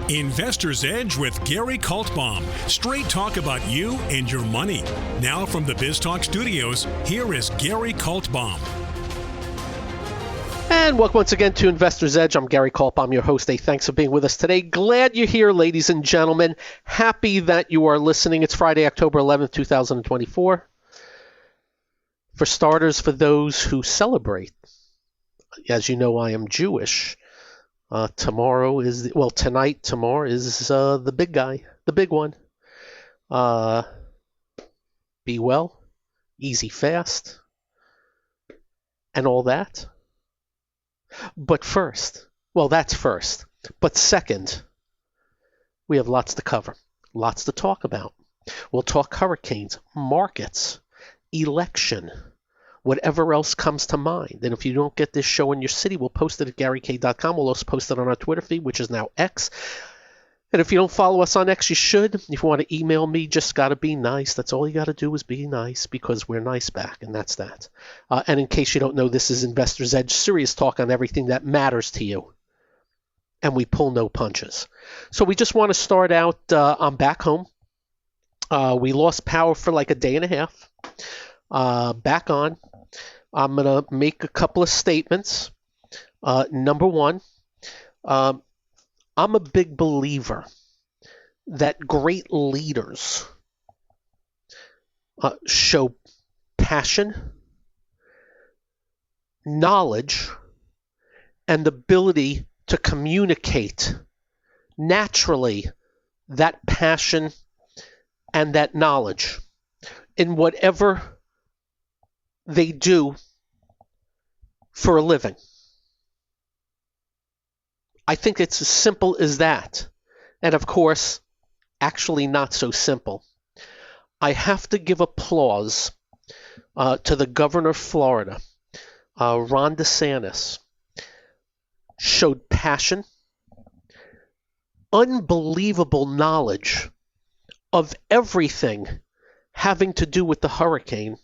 Investor's Edge with Gary Kaltbaum. Straight talk about you and your money. Now from the BizTalk studios, here is Gary Kaltbaum. And welcome once again to Investor's Edge. I'm Gary Kaltbaum, your host. Hey, thanks for being with us today. Glad you're here, ladies and gentlemen. Happy that you are listening. It's Friday, October 11th, 2024. For starters, for those who celebrate, as you know, I am Jewish. Tomorrow is the big guy, the big one. Be well, easy fast, and all that. But first, that's first. But second, we have lots to cover, lots to talk about. We'll talk hurricanes, markets, election, whatever else comes to mind. And if you don't get this show in your city, we'll post it at GaryK.com. We'll also post it on our Twitter feed, which is now X. And if you don't follow us on X, you should. If you want to email me, just got to be nice. That's all you got to do is be nice, because we're nice back, and that's that. And in case you don't know, this is Investor's Edge, serious talk on everything that matters to you. And we pull no punches. So we just want to start out, I'm back home. We lost power for like a day and a half. Back on. I'm going to make a couple of statements. Number one, I'm a big believer that great leaders show passion, knowledge, and the ability to communicate naturally that passion and that knowledge in whatever they do for a living. I think it's as simple as that. And of course, actually not so simple. I have to give applause to the governor of Florida, Ron DeSantis. Showed passion, unbelievable knowledge of everything having to do with the hurricane,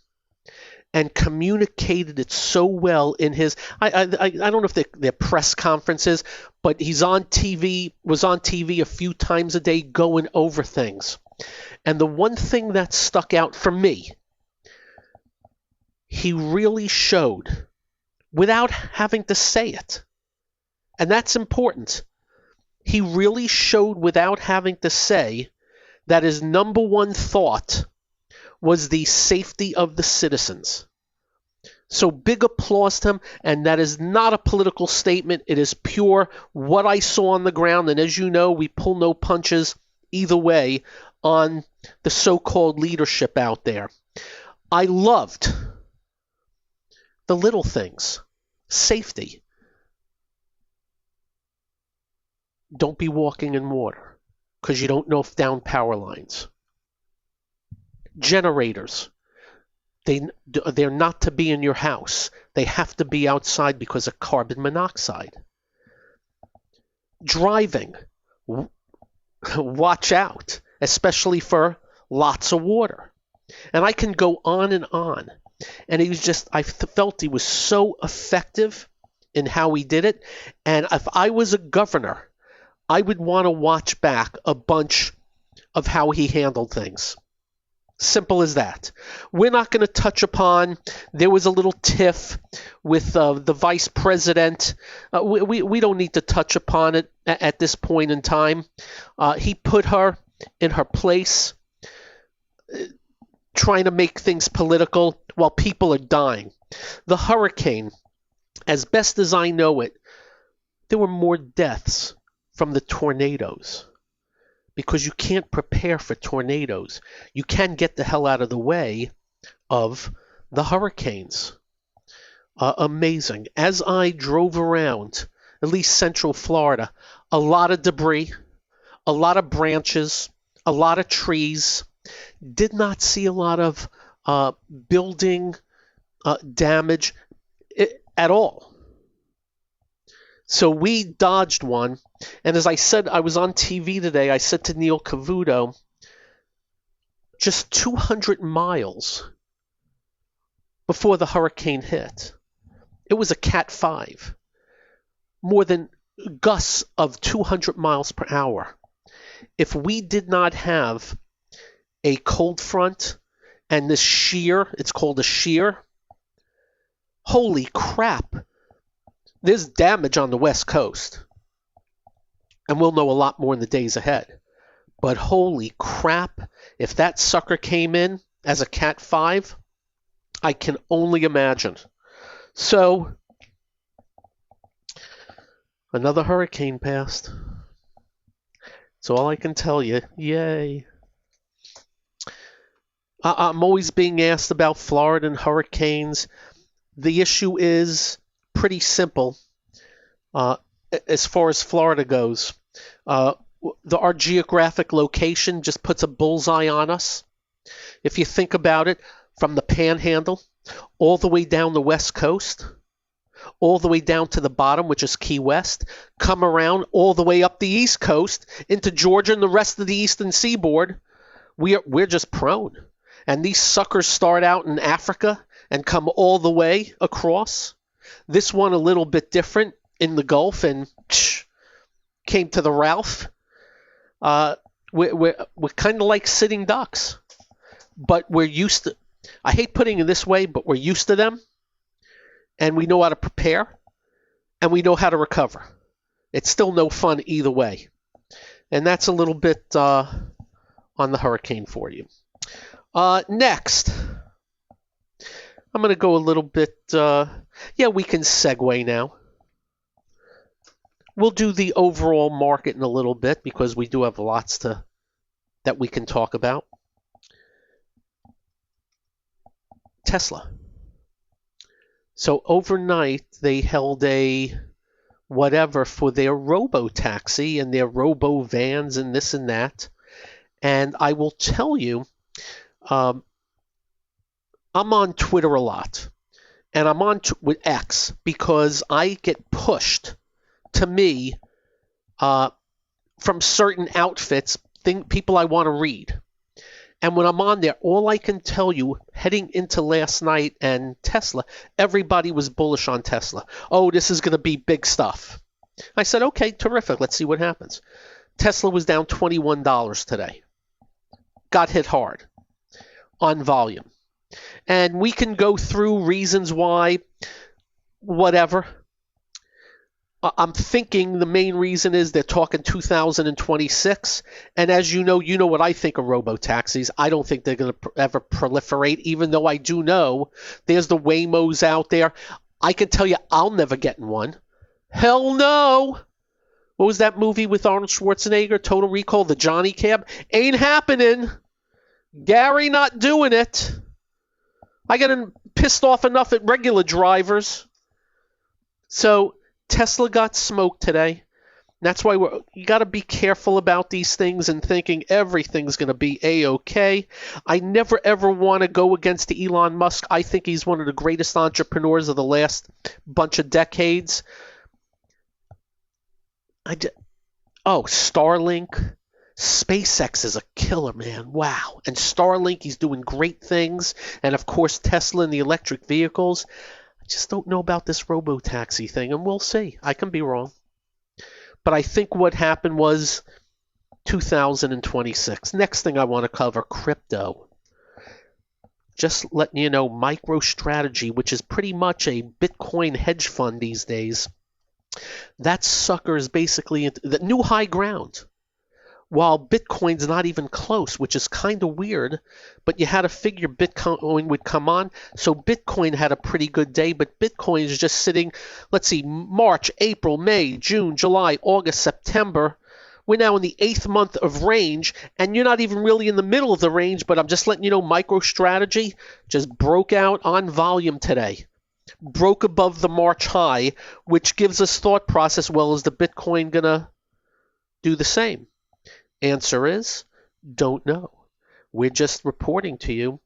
and communicated it so well in his, I don't know if they're press conferences, but was on TV a few times a day going over things. And the one thing that stuck out for me, he really showed, without having to say it, and that's important, he really showed without having to say that his number one thought was the safety of the citizens. So big applause to him, and that is not a political statement. It is pure what I saw on the ground, and as you know, we pull no punches either way on the so-called leadership out there. I loved the little things. Safety. Don't be walking in water, because you don't know if down power lines. Generators, they're not to be in your house. They have to be outside because of carbon monoxide. Driving, watch out, especially for lots of water. And I can go on and on. And I felt he was so effective in how he did it. And if I was a governor, I would want to watch back a bunch of how he handled things. Simple as that. We're not going to touch upon, there was a little tiff with the vice president. We don't need to touch upon it at this point in time. He put her in her place, trying to make things political while people are dying. The hurricane, as best as I know it, there were more deaths from the tornadoes, because you can't prepare for tornadoes. You can get the hell out of the way of the hurricanes. Amazing. As I drove around, at least Central Florida, a lot of debris, a lot of branches, a lot of trees. Did not see a lot of building damage at all. So we dodged one. And as I said, I was on TV today, I said to Neil Cavuto, just 200 miles before the hurricane hit, it was a Cat 5. More than gusts of 200 miles per hour. If we did not have a cold front and this shear, it's called a shear, holy crap, there's damage on the West Coast. And we'll know a lot more in the days ahead. But holy crap, if that sucker came in as a Cat 5, I can only imagine. So, another hurricane passed. That's all I can tell you. Yay. I'm always being asked about Florida and hurricanes. The issue is pretty simple as far as Florida goes. Our geographic location just puts a bullseye on us. If you think about it, from the Panhandle all the way down the West Coast, all the way down to the bottom, which is Key West, come around all the way up the East Coast into Georgia and the rest of the Eastern Seaboard, we're just prone. And these suckers start out in Africa and come all the way across. This one a little bit different in the Gulf and came to the Ralph. We're kind of like sitting ducks, but we're used to. I hate putting it this way, but we're used to them, and we know how to prepare, and we know how to recover. It's still no fun either way, and that's a little bit on the hurricane for you. Next, I'm going to go a little bit. We can segue now. We'll do the overall market in a little bit because we do have lots that we can talk about. Tesla. So overnight they held a whatever for their robo-taxi and their robo-vans and this and that. And I will tell you, I'm on Twitter a lot. And I'm on with X because I get pushed to me from certain outfits, people I want to read. And when I'm on there, all I can tell you, heading into last night and Tesla, everybody was bullish on Tesla. Oh, this is going to be big stuff. I said, okay, terrific. Let's see what happens. Tesla was down $21 today. Got hit hard on volume. And we can go through reasons why, whatever. I'm thinking the main reason is they're talking 2026. And as you know what I think of robo-taxis. I don't think they're going to ever proliferate, even though I do know there's the Waymos out there. I can tell you I'll never get in one. Hell no. What was that movie with Arnold Schwarzenegger, Total Recall, the Johnny Cab? Ain't happening. Gary not doing it. I get pissed off enough at regular drivers. So Tesla got smoked today. That's why you got to be careful about these things and thinking everything's going to be A-okay. I never ever want to go against Elon Musk. I think he's one of the greatest entrepreneurs of the last bunch of decades. Starlink. SpaceX is a killer, man. Wow. And Starlink, he's doing great things. And of course, Tesla and the electric vehicles. I just don't know about this robo-taxi thing, and we'll see. I can be wrong. But I think what happened was 2026. Next thing I want to cover, crypto. Just letting you know, MicroStrategy, which is pretty much a Bitcoin hedge fund these days, that sucker is basically the new high ground. While Bitcoin's not even close, which is kind of weird, but you had to figure Bitcoin would come on. So Bitcoin had a pretty good day, but Bitcoin is just sitting, let's see, March, April, May, June, July, August, September. We're now in the 8th month of range, and you're not even really in the middle of the range, but I'm just letting you know MicroStrategy just broke out on volume today. Broke above the March high, which gives us thought process, well, is the Bitcoin going to do the same? Answer is, don't know. We're just reporting to you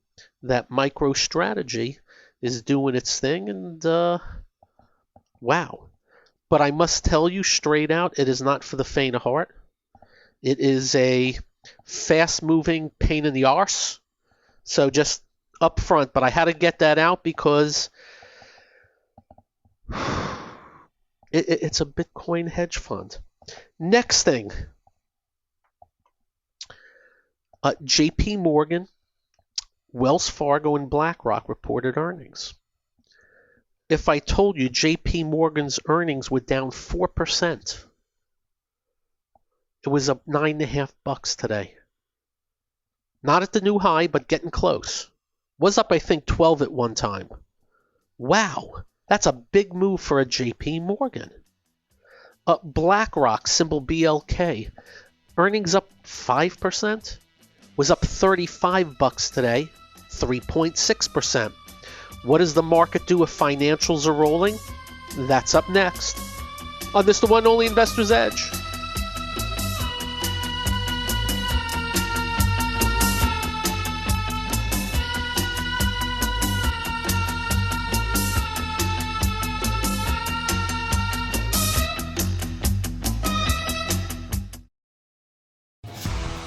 that MicroStrategy is doing its thing, and wow. But I must tell you straight out, it is not for the faint of heart. It is a fast-moving pain in the arse. So just up front, but I had to get that out because It's a Bitcoin hedge fund. Next thing, JP Morgan, Wells Fargo, and BlackRock reported earnings. If I told you JP Morgan's earnings were down 4%, it was up $9.50 today. Not at the new high, but getting close. Was up, I think, 12 at one time. Wow, that's a big move for a JP Morgan. BlackRock, symbol BLK, earnings up 5%, was up $35 today, 3.6%. What does the market do if financials are rolling? That's up next on this, the one only Investor's Edge.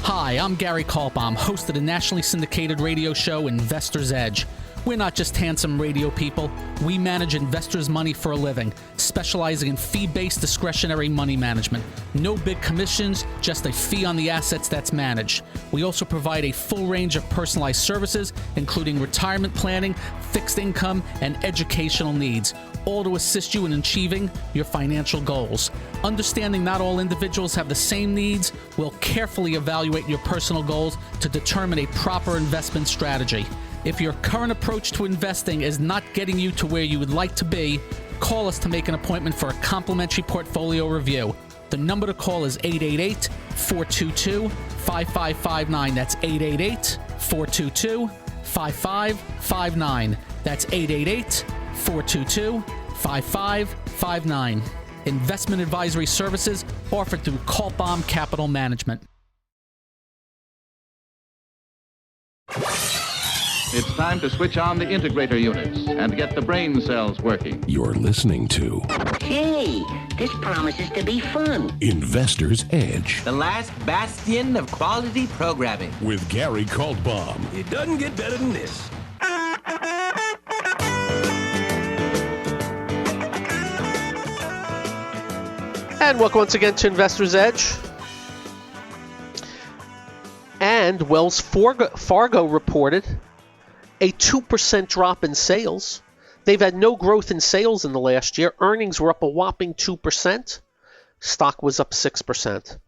Hi, I'm Gary Kaltbaum, host of the nationally syndicated radio show Investor's Edge. We're not just handsome radio people. We manage investors' money for a living, specializing in fee-based discretionary money management. No big commissions, just a fee on the assets that's managed. We also provide a full range of personalized services, including retirement planning, fixed income, and educational needs, all to assist you in achieving your financial goals. Understanding not all individuals have the same needs, we'll carefully evaluate your personal goals to determine a proper investment strategy. If your current approach to investing is not getting you to where you would like to be, call us to make an appointment for a complimentary portfolio review. The number to call is 888-422-5559. That's 888-422-5559. That's 888-422-5559. Investment advisory services offered through Kaltbaum Capital Management. It's time to switch on the integrator units and get the brain cells working. You're listening to Hey, this promises to be fun. Investor's Edge The last bastion of quality programming. with Gary Kaltbaum. It doesn't get better than this. And welcome once again to Investor's Edge. And Wells Fargo reported a 2% drop in sales. They've had no growth in sales in the last year. Earnings were up a whopping 2%. Stock was up 6%.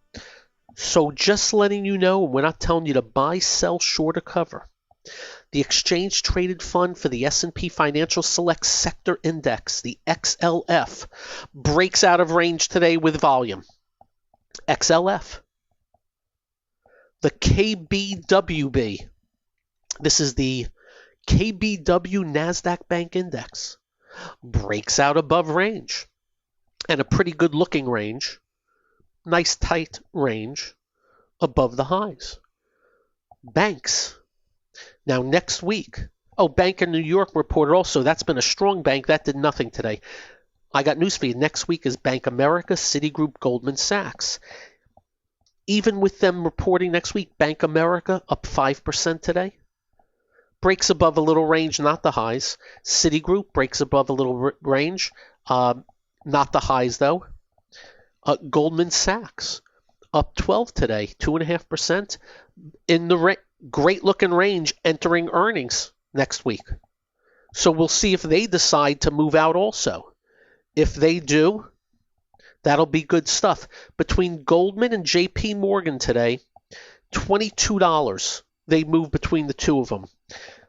So just letting you know, we're not telling you to buy, sell, short, or cover. The exchange-traded fund for the S&P Financial Select Sector Index, the XLF, breaks out of range today with volume. XLF. The KBWB. This is the KBW Nasdaq Bank Index. Breaks out above range. And a pretty good-looking range. Nice tight range above the highs. Banks. Now next week, Bank of New York reported also, that's been a strong bank, that did nothing today. I got news for you. Next week is Bank America, Citigroup, Goldman Sachs. Even with them reporting next week, Bank America up 5% today. Breaks above a little range, not the highs. Citigroup breaks above a little range, not the highs though. Goldman Sachs up 12 today, 2.5% in the great looking range entering earnings next week. So we'll see if they decide to move out also. If they do, that'll be good stuff. Between Goldman and JP Morgan today, $22. They move between the two of them.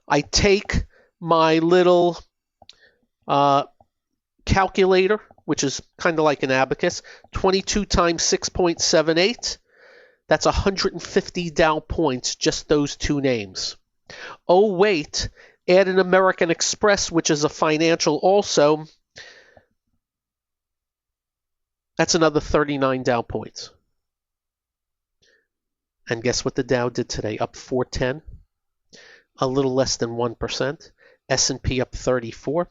I take my little calculator, which is kind of like an abacus, 22 times 6.78. That's 150 Dow points, just those two names. Oh, wait, add an American Express, which is a financial also. That's another 39 Dow points. And guess what the Dow did today? Up 410, a little less than 1%. S&P up 34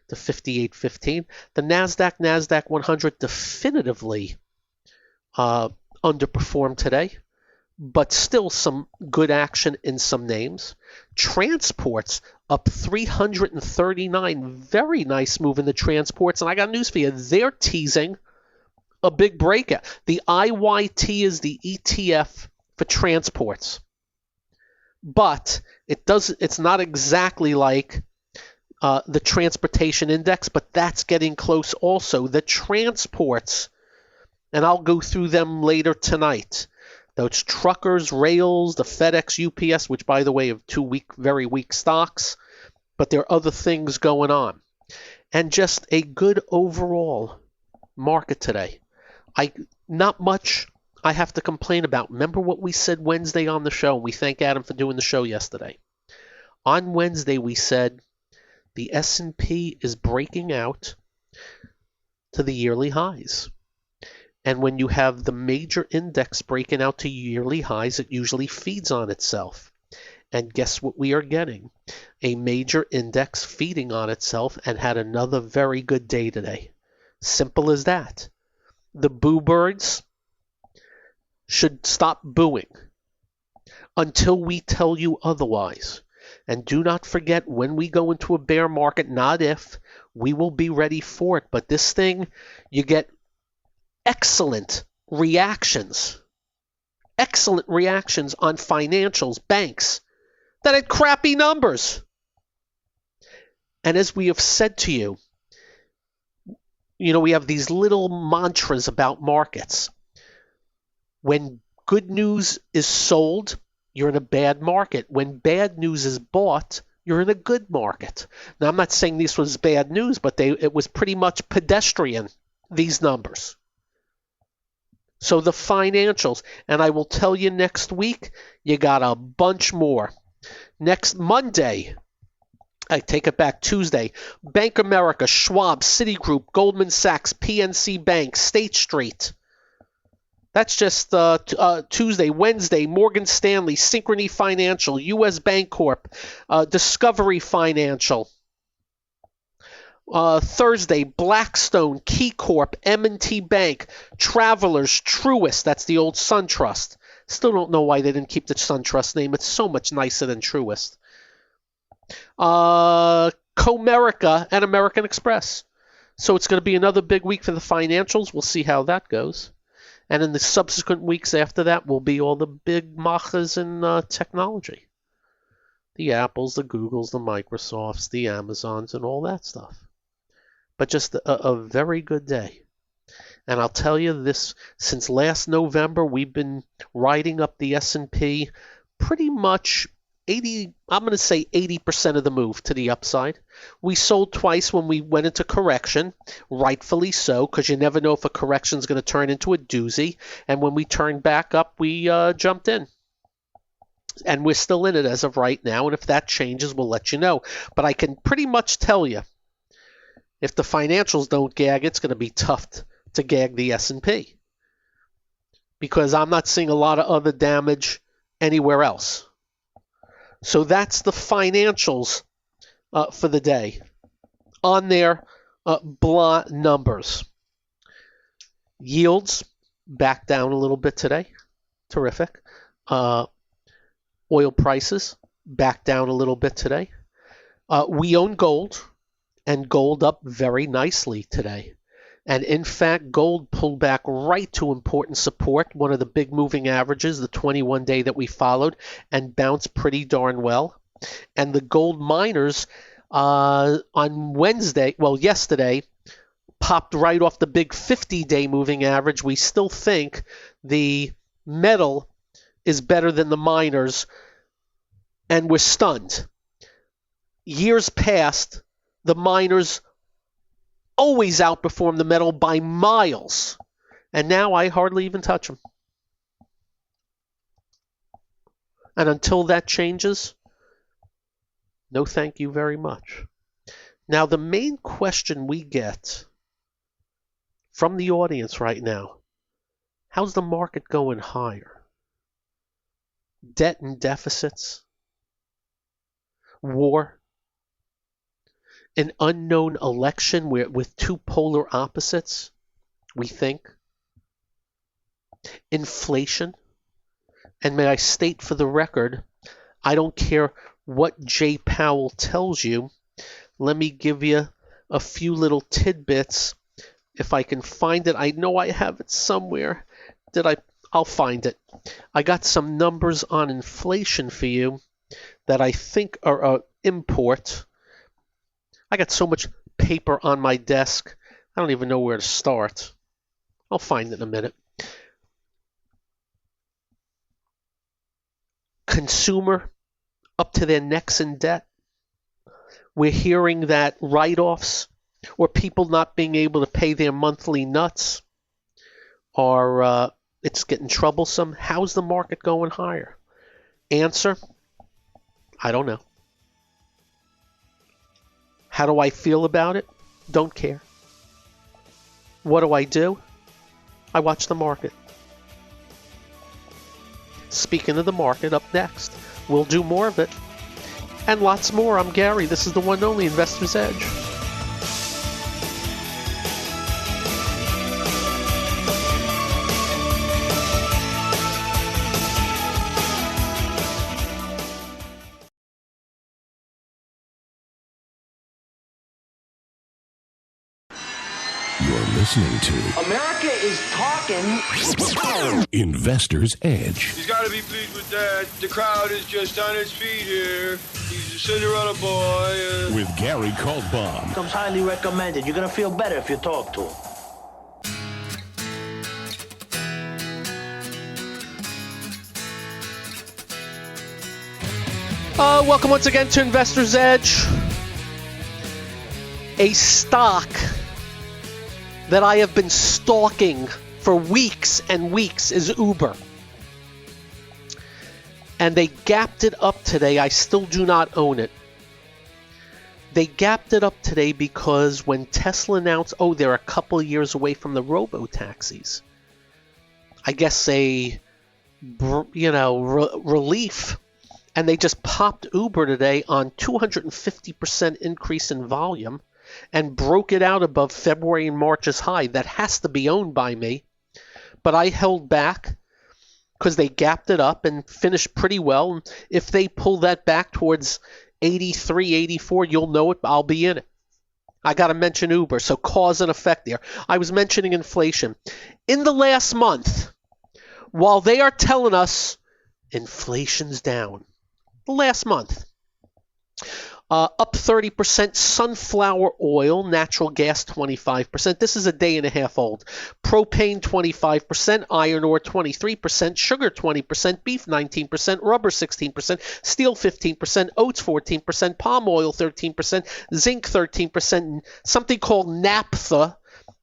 to 58.15. The NASDAQ 100 definitively underperformed today, but still some good action in some names. Transports up 339. Very nice move in the transports. And I got news for you. They're teasing a big breakout. The IYT is the ETF for transports. But it's not exactly like the transportation index, but that's getting close also. The transports, and I'll go through them later tonight. Those truckers, rails, the FedEx, UPS, which by the way have very weak stocks, but there are other things going on. And just a good overall market today. Not much I have to complain about. Remember what we said Wednesday on the show, and we thank Adam for doing the show yesterday. On Wednesday we said the S&P is breaking out to the yearly highs. And when you have the major index breaking out to yearly highs, it usually feeds on itself. And guess what we are getting? A major index feeding on itself and had another very good day today. Simple as that. The boo birds should stop booing until we tell you otherwise. And do not forget, when we go into a bear market, not if, we will be ready for it. But this thing, you get excellent reactions on financials, banks, that had crappy numbers. And as we have said to you, we have these little mantras about markets. When good news is sold, you're in a bad market. When bad news is bought, you're in a good market. Now, I'm not saying this was bad news, but it was pretty much pedestrian, these numbers. So the financials, and I will tell you next week, you got a bunch more. Next Monday, I take it back, Tuesday, Bank of America, Schwab, Citigroup, Goldman Sachs, PNC Bank, State Street. That's just Tuesday. Wednesday, Morgan Stanley, Synchrony Financial, U.S. Bancorp, Discovery Financial. Thursday, Blackstone, KeyCorp, M&T Bank, Travelers, Truist. That's the old SunTrust. Still don't know why they didn't keep the SunTrust name. It's so much nicer than Truist. Comerica and American Express. So it's going to be another big week for the financials. We'll see how that goes. And in the subsequent weeks after that will be all the big machas in technology. The Apples, the Googles, the Microsofts, the Amazons, and all that stuff. But just a very good day. And I'll tell you this, since last November, we've been riding up the S&P pretty much 80% of the move to the upside. We sold twice when we went into correction, rightfully so, because you never know if a correction is going to turn into a doozy. And when we turned back up, we jumped in. And we're still in it as of right now, and if that changes, we'll let you know. But I can pretty much tell you, if the financials don't gag, it's going to be tough to gag the S&P. Because I'm not seeing a lot of other damage anywhere else. So that's the financials for the day on their blah numbers. Yields back down a little bit today. Terrific. Oil prices back down a little bit today. We own gold, and gold up very nicely today. And in fact, gold pulled back right to important support, one of the big moving averages, the 21-day that we followed, and bounced pretty darn well. And the gold miners on yesterday, popped right off the big 50-day moving average. We still think the metal is better than the miners, and we're stunned. Years past, the miners always outperform the metal by miles. And now I hardly even touch them. And until that changes, no thank you very much. Now, the main question we get from the audience right now, how's the market going higher? Debt and deficits? War? An unknown election with two polar opposites, we think. Inflation. And may I state for the record, I don't care what Jay Powell tells you, let me give you a few little tidbits. If I can find it, I know I have it somewhere. I'll find it. I got some numbers on inflation for you that I think are import. I got so much paper on my desk, I don't even know where to start. I'll find it in a minute. Consumer up to their necks in debt. We're hearing that write-offs or people not being able to pay their monthly nuts are it's getting troublesome. How's the market going higher? Answer, I don't know. How do I feel about it? Don't care. What do? I watch the market. Speaking of the market, up next, we'll do more of it. And lots more. I'm Gary. This is the one and only Investor's Edge. You're listening to America is talking. Investor's Edge. He's got to be pleased with that. The crowd is just on its feet here. He's a Cinderella boy. With Gary Kaltbaum. Comes highly recommended. You're going to feel better if you talk to him. Welcome once again to Investor's Edge. A stock that I have been stalking for weeks and weeks is Uber. And they gapped it up today. I still do not own it. They gapped it up today because when Tesla announced, they're a couple of years away from the robo-taxis. I guess relief. And they just popped Uber today on 250% increase in volume and broke it out above February and March's high. That has to be owned by me. But I held back because they gapped it up and finished pretty well. If they pull that back towards 83, 84, you'll know it. I'll be in it. I got to mention Uber, so cause and effect there. I was mentioning inflation. In the last month, while they are telling us inflation's down, the last month, up 30%, sunflower oil, natural gas 25%. This is a day and a half old. Propane 25%, iron ore 23%, sugar 20%, beef 19%, rubber 16%, steel 15%, oats 14%, palm oil 13%, zinc 13%, and something called naphtha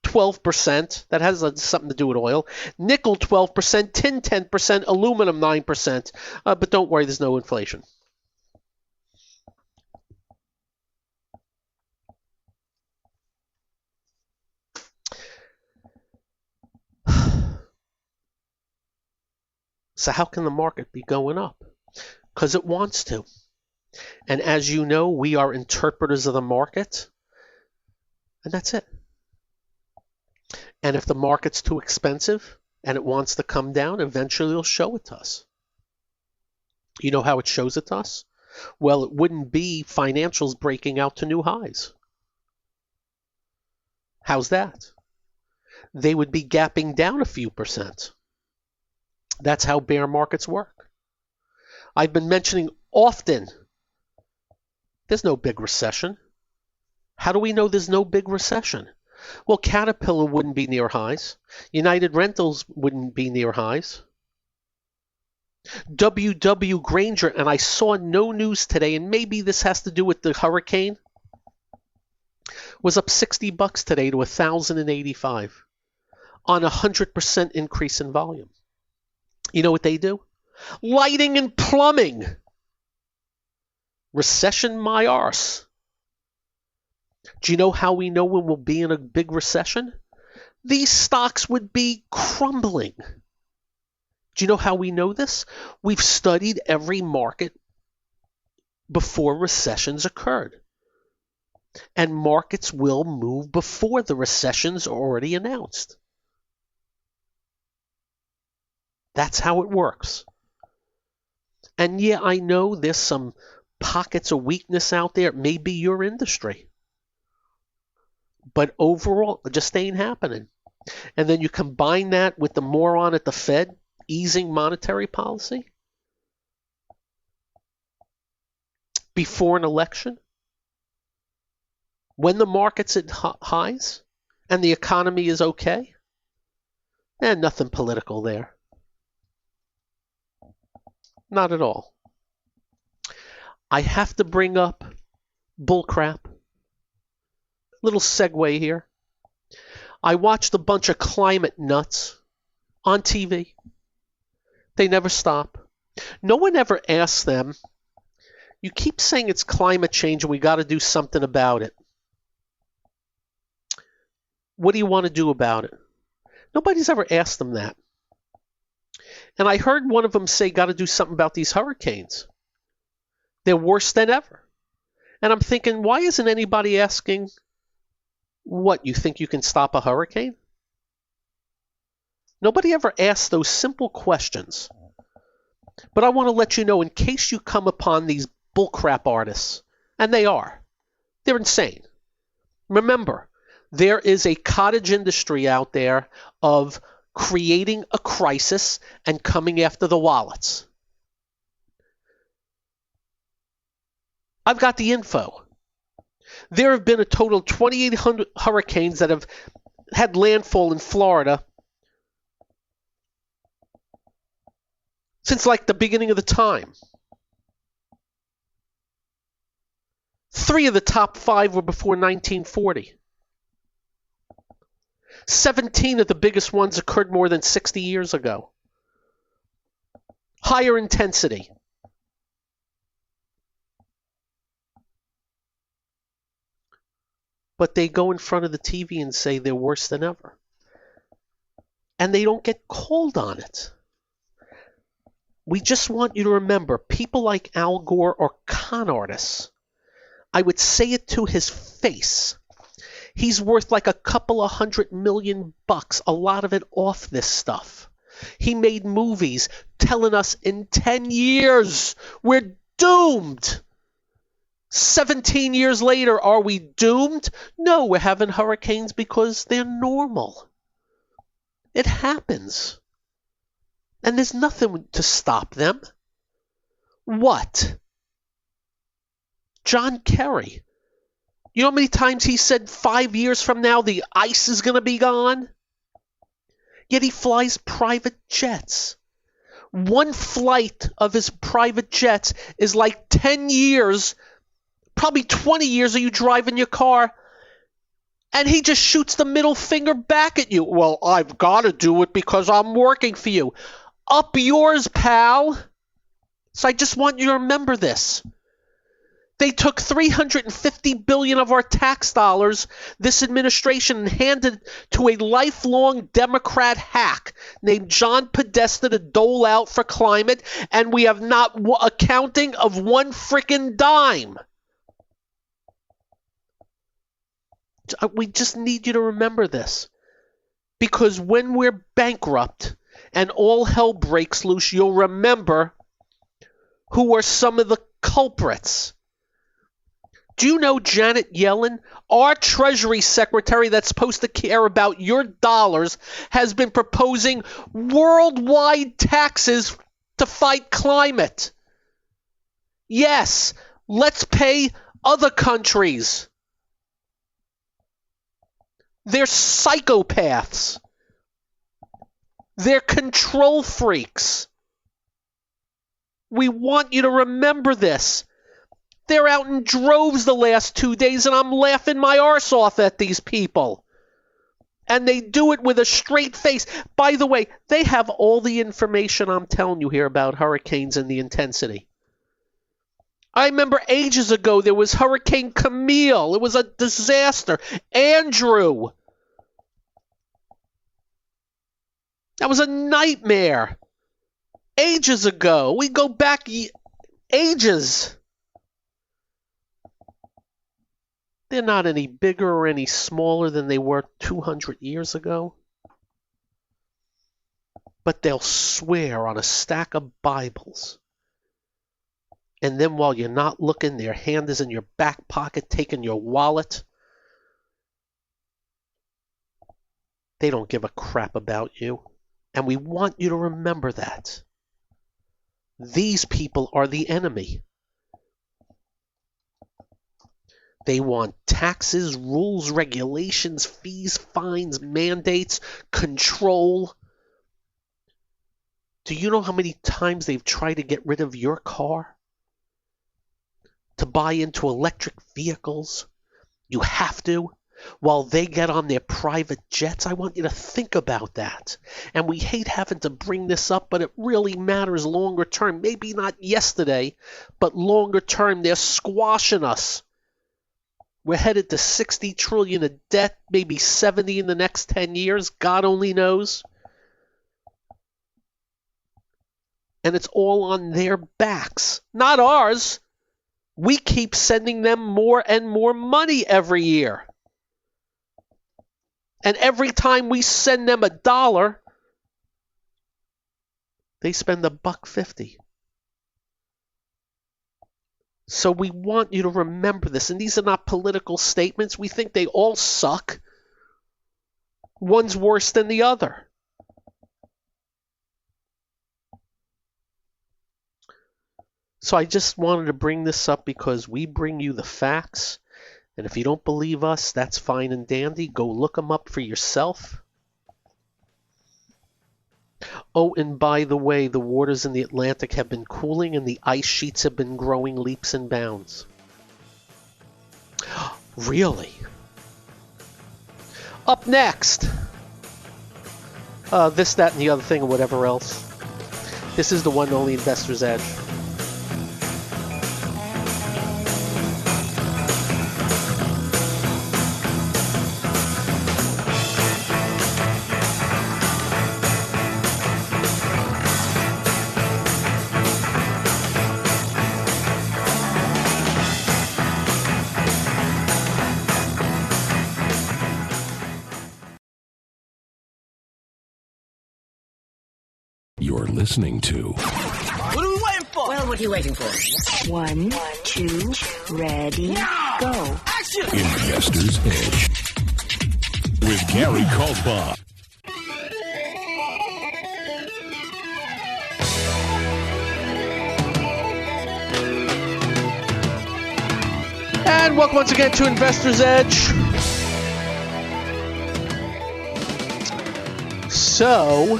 12%. That has something to do with oil. Nickel 12%, tin 10%, aluminum 9%. But don't worry, there's no inflation. So how can the market be going up? Because it wants to. And as you know, we are interpreters of the market. And that's it. And if the market's too expensive and it wants to come down, eventually it'll show it to us. You know how it shows it to us? Well, it wouldn't be financials breaking out to new highs. How's that? They would be gapping down a few percent. That's how bear markets work. I've been mentioning often, there's no big recession. How do we know there's no big recession? Well, Caterpillar wouldn't be near highs. United Rentals wouldn't be near highs. W.W. Grainger, and I saw no news today, and maybe this has to do with the hurricane, was up $60 today to $1,085 on 100% increase in volume. You know what they do? Lighting and plumbing. Recession my arse. Do you know how we know when we'll be in a big recession? These stocks would be crumbling. Do you know how we know this? We've studied every market before recessions occurred. And markets will move before the recession's already announced. That's how it works. And yeah, I know there's some pockets of weakness out there. It may be your industry. But overall, it just ain't happening. And then you combine that with the moron at the Fed easing monetary policy before an election, when the market's at highs and the economy is okay, and nothing political there. Not at all. I have to bring up bullcrap. Little segue here. I watched a bunch of climate nuts on TV. They never stop. No one ever asks them, you keep saying it's climate change and we got to do something about it. What do you want to do about it? Nobody's ever asked them that. And I heard one of them say, got to do something about these hurricanes. They're worse than ever. And I'm thinking, why isn't anybody asking, what, you think you can stop a hurricane? Nobody ever asks those simple questions. But I want to let you know, in case you come upon these bullcrap artists, and they are, they're insane. Remember, there is a cottage industry out there of creating a crisis and coming after the wallets. I've got the info. There have been a total of 2,800 hurricanes that have had landfall in Florida since like the beginning of the time. 3 of the top 5 were before 1940. 17 of the biggest ones occurred more than 60 years ago. Higher intensity. But they go in front of the TV and say they're worse than ever. And they don't get called on it. We just want you to remember, people like Al Gore are con artists. I would say it to his face. He's worth like a couple of $100 million, a lot of it off this stuff. He made movies telling us in 10 years we're doomed. 17 years later, are we doomed? No, we're having hurricanes because they're normal. It happens. And there's nothing to stop them. What? John Kerry. You know how many times he said 5 years from now the ice is going to be gone? Yet he flies private jets. One flight of his private jets is like 10 years, probably 20 years of you driving your car, and he just shoots the middle finger back at you. Well, I've got to do it because I'm working for you. Up yours, pal. So I just want you to remember this. They took $350 billion of our tax dollars, this administration, and handed to a lifelong Democrat hack named John Podesta to dole out for climate, and we have not accounting of one frickin' dime. We just need you to remember this. Because when we're bankrupt and all hell breaks loose, you'll remember who are some of the culprits. Do you know Janet Yellen, our Treasury Secretary that's supposed to care about your dollars, has been proposing worldwide taxes to fight climate? Yes, let's pay other countries. They're psychopaths. They're control freaks. We want you to remember this. They're out in droves the last 2 days, and I'm laughing my arse off at these people. And they do it with a straight face. By the way, they have all the information I'm telling you here about hurricanes and the intensity. I remember ages ago there was Hurricane Camille. It was a disaster. Andrew. That was a nightmare. Ages ago. We go back ages. They're not any bigger or any smaller than they were 200 years ago. But they'll swear on a stack of Bibles And then while you're not looking, their hand is in your back pocket, taking your wallet. They don't give a crap about you. And we want you to remember that. These people are the enemy. They want taxes, rules, regulations, fees, fines, mandates, control. Do you know how many times they've tried to get rid of your car? To buy into electric vehicles? You have to. While they get on their private jets, I want you to think about that. And we hate having to bring this up, but it really matters longer term. Maybe not yesterday, but longer term, they're squashing us. We're headed to 60 trillion of debt, maybe 70 in the next 10 years. God only knows. And it's all on their backs, not ours. We keep sending them more and more money every year. And every time we send them $1, they spend $1.50. So we want you to remember this. And these are not political statements. We think they all suck. One's worse than the other. So I just wanted to bring this up because we bring you the facts. And if you don't believe us, that's fine and dandy. Go look them up for yourself. Oh, and by the way, the waters in the Atlantic have been cooling and the ice sheets have been growing leaps and bounds. Really? Up next, this, that, and the other thing, or whatever else. This is the one and only Investor's Edge. You're listening to What are we waiting for? Well, what are you waiting for? 1, 2, ready, go. Action! Investor's Edge with Gary Kaltbaum. And welcome once again to Investor's Edge. So,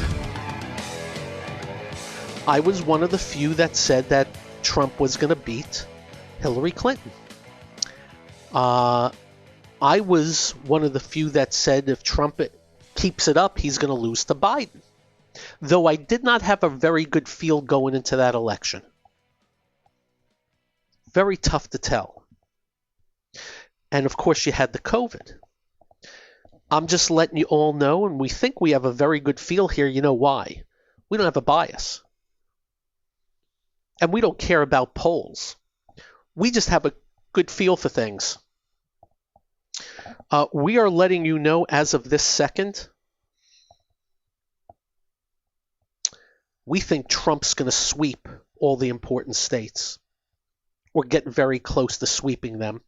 I was one of the few that said that Trump was going to beat Hillary Clinton. I was one of the few that said if Trump keeps it up, he's going to lose to Biden. Though I did not have a very good feel going into that election. Very tough to tell. And of course you had the COVID. I'm just letting you all know, and we think we have a very good feel here. You know why? We don't have a bias. And we don't care about polls. We just have a good feel for things. We are letting you know as of this second, we think Trump's going to sweep all the important states. Or get very close to sweeping them.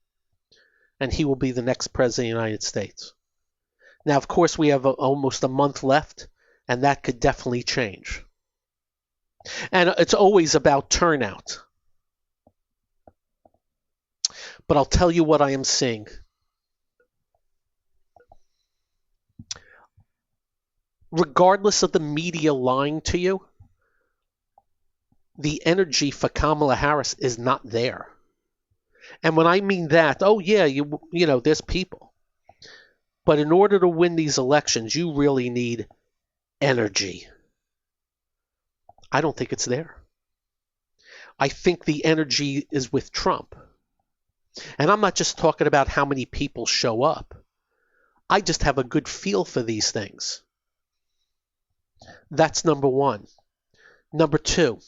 And he will be the next president of the United States. Now, of course, we have almost a month left, and that could definitely change. And it's always about turnout. But I'll tell you what I am seeing. Regardless of the media lying to you, the energy for Kamala Harris is not there. And when I mean that, oh yeah, you know, there's people. But in order to win these elections, you really need energy. I don't think it's there. I think the energy is with Trump. And I'm not just talking about how many people show up. I just have a good feel for these things. That's number one. Number two,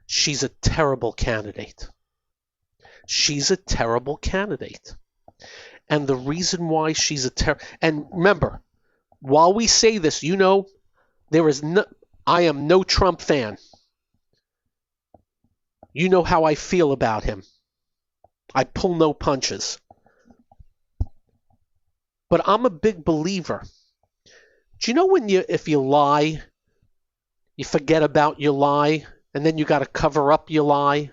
she's a terrible candidate. She's a terrible candidate. And the reason why she's and remember, while we say this, you know, I am no Trump fan. You know how I feel about him. I pull no punches. But I'm a big believer. Do you know if you lie, you forget about your lie, and then you got to cover up your lie?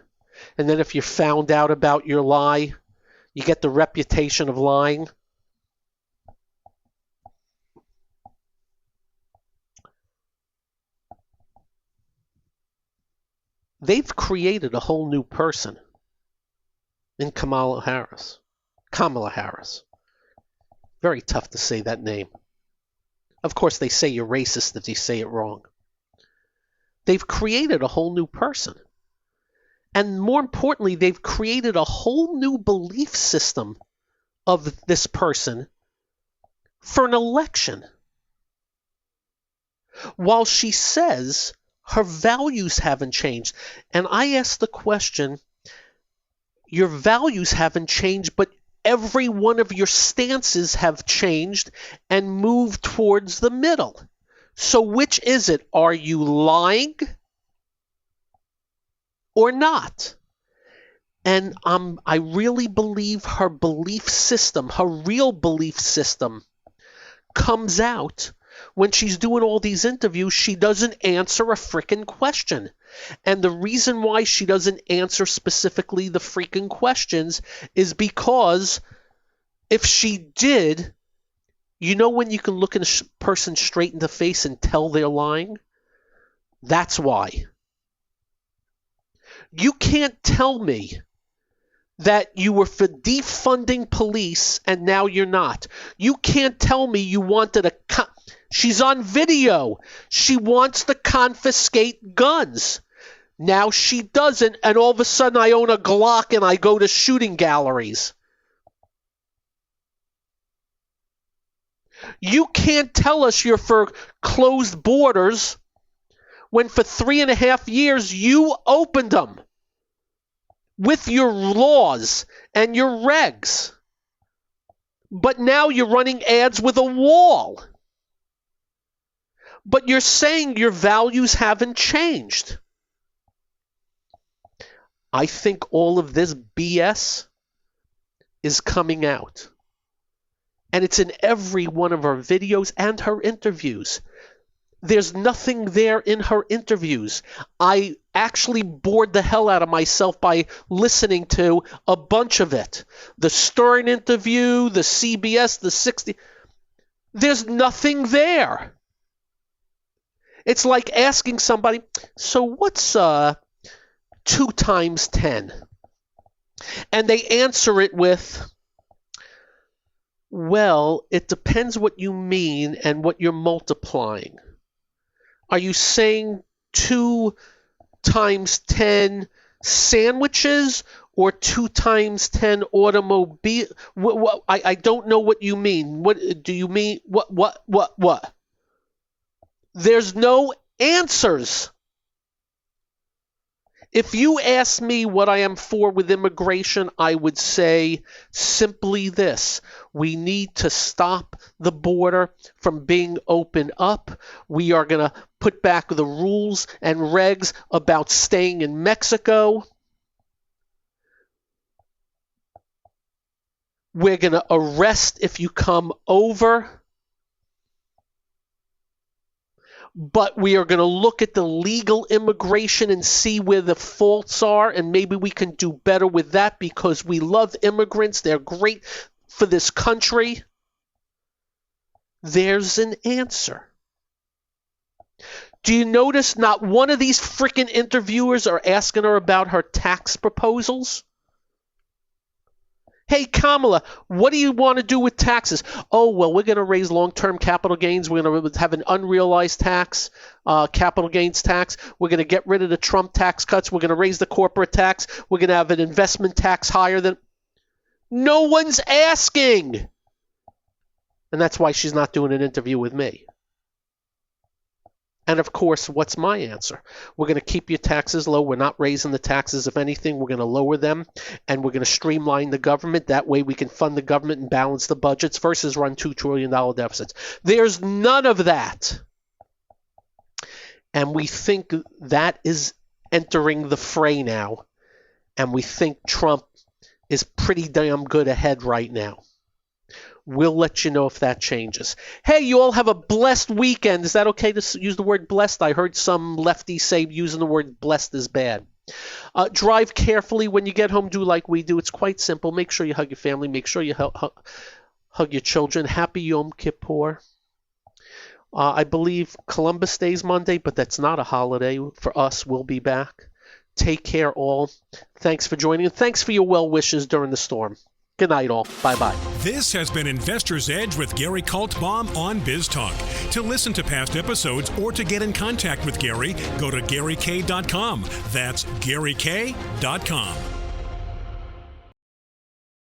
And then if you're found out about your lie, you get the reputation of lying? They've created a whole new person in Kamala Harris. Kamala Harris. Very tough to say that name. Of course, they say you're racist if you say it wrong. They've created a whole new person. And more importantly, they've created a whole new belief system of this person for an election. While she says her values haven't changed. And I ask the question, your values haven't changed, but every one of your stances have changed and moved towards the middle. So which is it? Are you lying or not? And I really believe her belief system, her real belief system, comes out when she's doing all these interviews. She doesn't answer a freaking question. And the reason why she doesn't answer specifically the freaking questions is because if she did, you know when you can look at a person straight in the face and tell they're lying? That's why. You can't tell me that you were for defunding police and now you're not. You can't tell me you wanted she's on video. She wants to confiscate guns. Now she doesn't, and all of a sudden I own a Glock and I go to shooting galleries. You can't tell us you're for closed borders when for 3.5 years you opened them with your laws and your regs. But now you're running ads with a wall. But you're saying your values haven't changed. I think all of this BS is coming out. And it's in every one of her videos and her interviews. There's nothing there in her interviews. I actually bored the hell out of myself by listening to a bunch of it. The Stern interview, the CBS, the 60. There's nothing there. It's like asking somebody, so what's 2 times 10? And they answer it with, well, it depends what you mean and what you're multiplying. Are you saying 2 times 10 sandwiches or 2 times 10 automobile? I don't know what you mean. What do you mean? What? There's no answers. If you ask me what I am for with immigration, I would say simply this. We need to stop the border from being opened up. We are going to put back the rules and regs about staying in Mexico. We're going to arrest if you come over. But we are going to look at the legal immigration and see where the faults are, and maybe we can do better with that because we love immigrants. They're great for this country. There's an answer. Do you notice not one of these freaking interviewers are asking her about her tax proposals? Hey, Kamala, what do you want to do with taxes? Oh, well, we're going to raise long-term capital gains. We're going to have an unrealized tax, capital gains tax. We're going to get rid of the Trump tax cuts. We're going to raise the corporate tax. We're going to have an investment tax higher than... No one's asking. And that's why she's not doing an interview with me. And of course, what's my answer? We're going to keep your taxes low. We're not raising the taxes. If anything, we're going to lower them, and we're going to streamline the government. That way we can fund the government and balance the budgets versus run $2 trillion deficits. There's none of that. And we think that is entering the fray now. and we think Trump is pretty damn good ahead right now. We'll let you know if that changes. Hey, you all have a blessed weekend. Is that okay to use the word blessed? I heard some lefties say using the word blessed is bad. Drive carefully when you get home. Do like we do. It's quite simple. Make sure you hug your family. Make sure you hug your children. Happy Yom Kippur. I believe Columbus Day is Monday, but that's not a holiday for us. We'll be back. Take care, all. Thanks for joining, and thanks for your well wishes during the storm. Good night, all. Bye-bye. This has been Investor's Edge with Gary Kaltbaum on BizTalk. To listen to past episodes or to get in contact with Gary, go to GaryK.com. That's GaryK.com.